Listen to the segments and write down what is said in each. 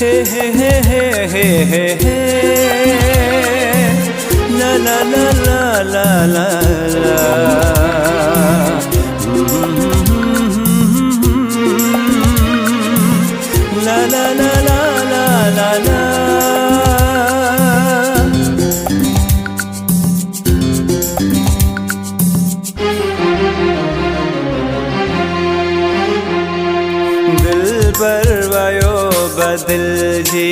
हे हे हे हे हे हे हे ला ला ला ला ला ला ला ला ला ला ला ला। दिलबर वयो बदिल जी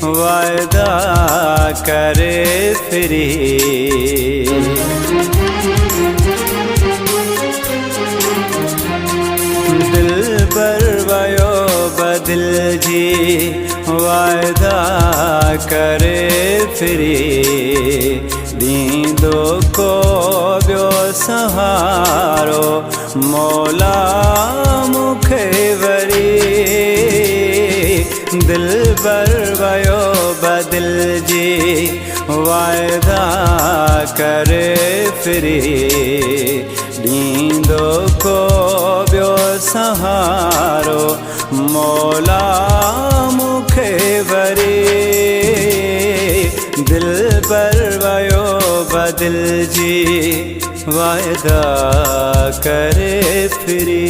वायदा करे फिरी, दिलबर वयो बदिल जी वायदा करे फिरी, दींदो को बियो सहारो मौला मुखे वरी। दिलबर वयो बदिल जी वायदा करे फिरी, दींदो को बियो सहारो मौला मुखे वरी। दिलबर वयो बदिल जी वायदा करे फिरी।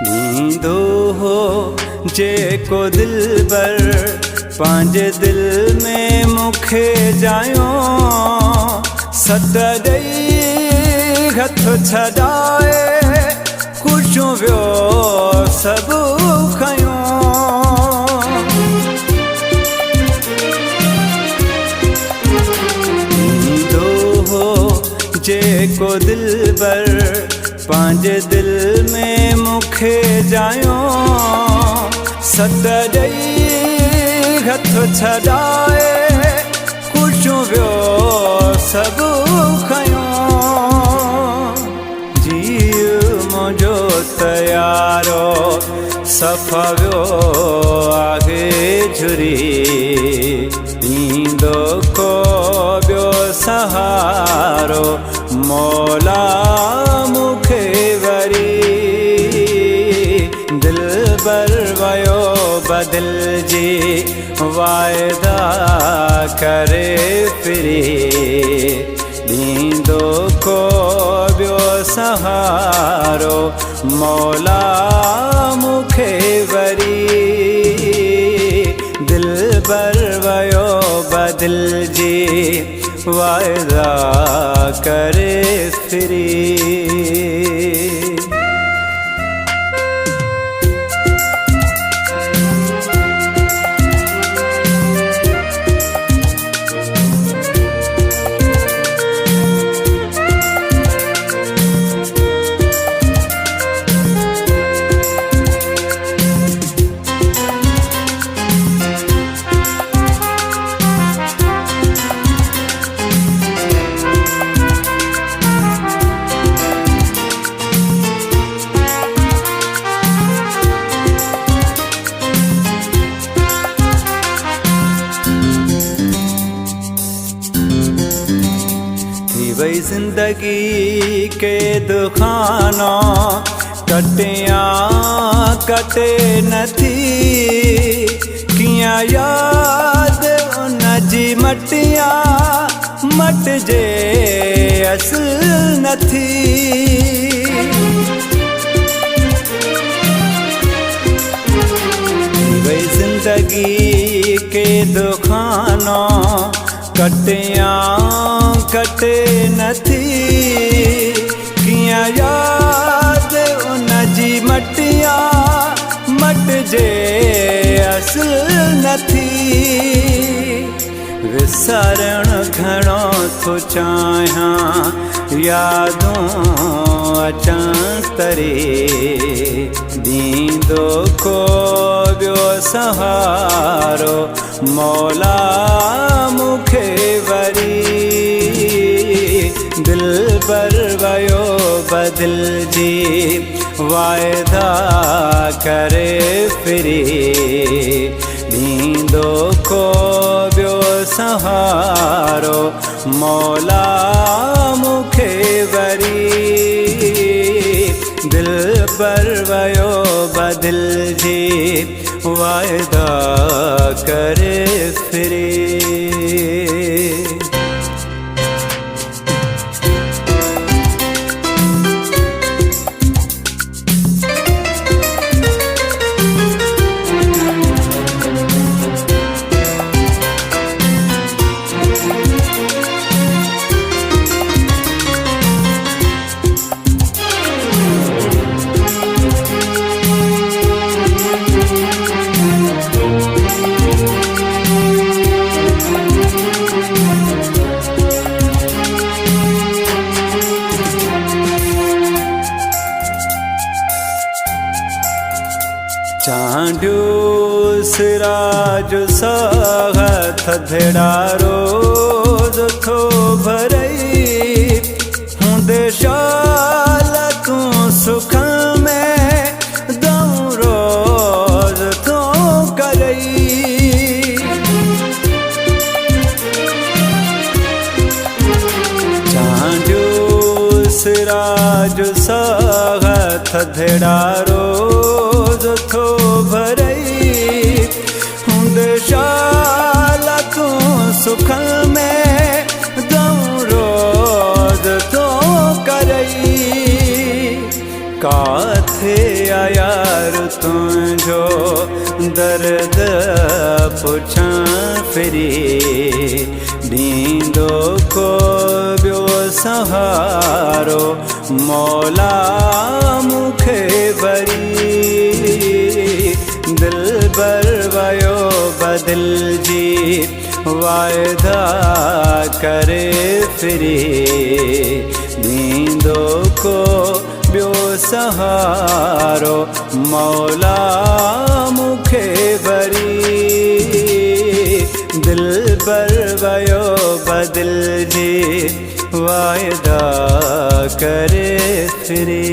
नींदो हो जेको दिलबर पांजे दिल में मुखे जायो, सत ॾेई हथ छॾाए ख़ुशियूं वियो सभु खयो। नींदो हो जेको दिलबर पांजे दिल में मुखे जायो, सत ॾेई हथ छॾाए ख़ुशियूं वियो सभु खयो। जीउ मुंहिंजो तयारो सफ़ा वियो आगे झुरी, ईंदो को बियो सहारो मौला मुखे वरी। दिलबर वयो बदिल जी वायदा करे फिरी, दींदो को बियो सहारो मौला मुखे वरी। दिलबर वयो बदिल जी वायदा करे फिरी। वही जिंदगी के दुखानो कटिया कटे नथी, किया याद उन जी मटिया मट जे असल नथी। वही जिंदगी के दुखानो कटिया कटे नथी, किया याद उन जी मटिया मट जे असल नथी। विसरण घणो थो चाहियां यादूं अचां तरे ॾींदो को ॿियो सहारो मौला मूंखे वरी दिलबर वयो बदिलजी वाइदा करे फिरी ॾींदो को ॿियो सहारो मौला मूंखे वरी दिलबर वयो बदिलजी वाइदा करे फिरी। चांडियो सिराज साह थधड़ा रोज थो भरई हूंदे शाल तूं सुख में दऊं रोज थो करई। चांडियो सिराज साह थधड़ा रोज थो भरई हूंदे शाल तूं सुख में दऊं रोज थो करई। काथे यार तुंहिंजो दर्द पुछां फिरी ॾींदो को ॿियो सहारो मौला मूंखे वरी दिलबर वयो बदिलजी वाइदा करे फिरी ॾींदो को ॿियो सहारो मौला मूंखे वरी दिलबर वयो बदिलजी वाइदा करे फिरी।